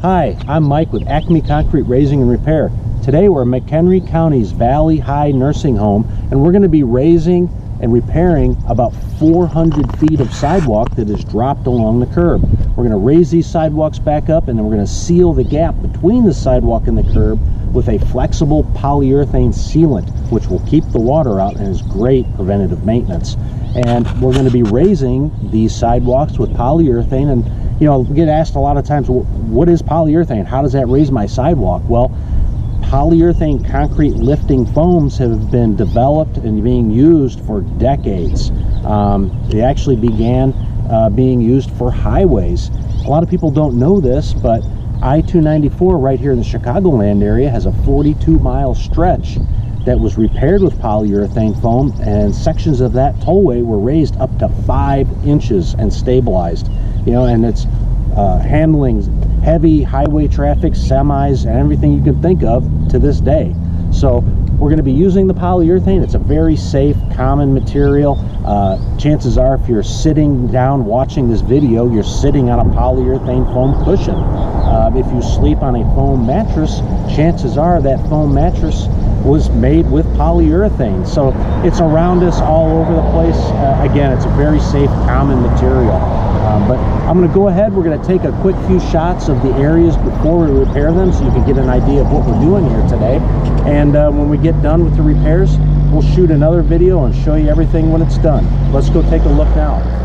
Hi, I'm Mike with Acme Concrete Raising and Repair. Today we're in McHenry County's Valley High Nursing Home, and we're going to be raising and repairing about 400 feet of sidewalk that is dropped along the curb. We're going to raise these sidewalks back up, and then we're going to seal the gap between the sidewalk and the curb with a flexible polyurethane sealant, which will keep the water out and is great preventative maintenance. And we're going to be raising these sidewalks with polyurethane. And you know, we get asked a lot of times, what is polyurethane? How does that raise my sidewalk? Well, polyurethane concrete lifting foams have been developed and being used for decades. They actually began being used for highways. A lot of people don't know this, but I-294 right here in the Chicagoland area has a 42-mile stretch that was repaired with polyurethane foam, and sections of that tollway were raised up to 5 inches and stabilized. You know, and it's handling heavy highway traffic, semis, and everything you can think of to this day. So we're going to be using the polyurethane. It's a very safe, common material. Chances are, if you're sitting down watching this video, you're sitting on a polyurethane foam cushion. If you sleep on a foam mattress, chances are that foam mattress was made with polyurethane. So it's around us all over the place. Again, it's a very safe, common material. But I'm going to go ahead. We're going to take a quick few shots of the areas before we repair them, so you can get an idea of what we're doing here today. And when we get done with the repairs, we'll shoot another video and show you everything when it's done. Let's go take a look now.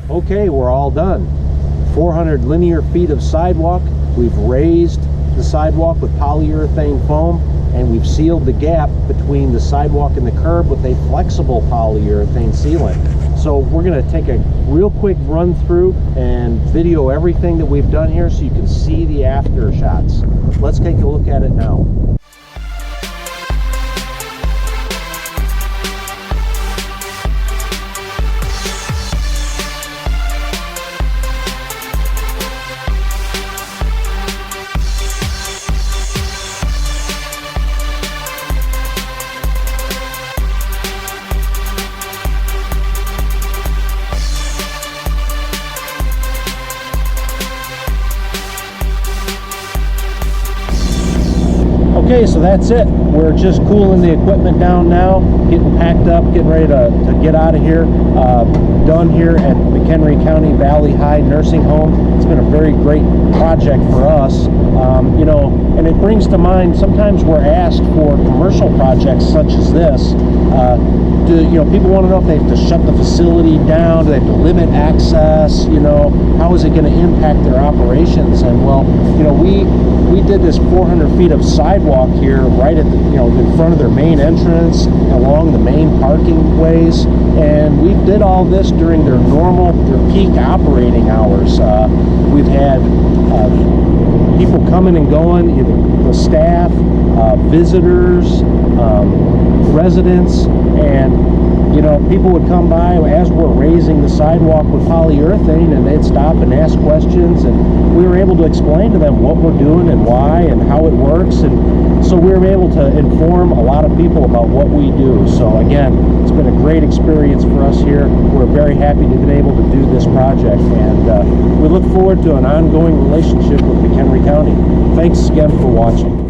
Okay, we're all done. 400 linear feet of sidewalk. We've raised the sidewalk with polyurethane foam, and we've sealed the gap between the sidewalk and the curb with a flexible polyurethane sealant. So we're going to take a real quick run through and video everything that we've done here so you can see the after shots. Let's take a look at it now. Okay, so that's it. We're just cooling the equipment down now, getting packed up, getting ready to get out of here. Done here at McHenry County Valley High Nursing Home. It's been a very great project for us. You know, and it brings to mind, sometimes we're asked for commercial projects such as this. You know, people want to know if they have to shut the facility down, do they have to limit access, you know, how is it going to impact their operations? And well, you know, we did this 400 feet of sidewalk here right at the, you know, in front of their main entrance, along the main parking ways, and we did all this during their peak operating hours. We've had people coming and going, either the staff, visitors, residents, and you know, people would come by as we're raising the sidewalk with polyurethane, and they'd stop and ask questions, and we were able to explain to them what we're doing and why and how it works. And so we were able to inform a lot of people about what we do. So again, it's been a great experience for us here. We're very happy to have been able to do this project, and we look forward to an ongoing relationship with McHenry County. Thanks again for watching.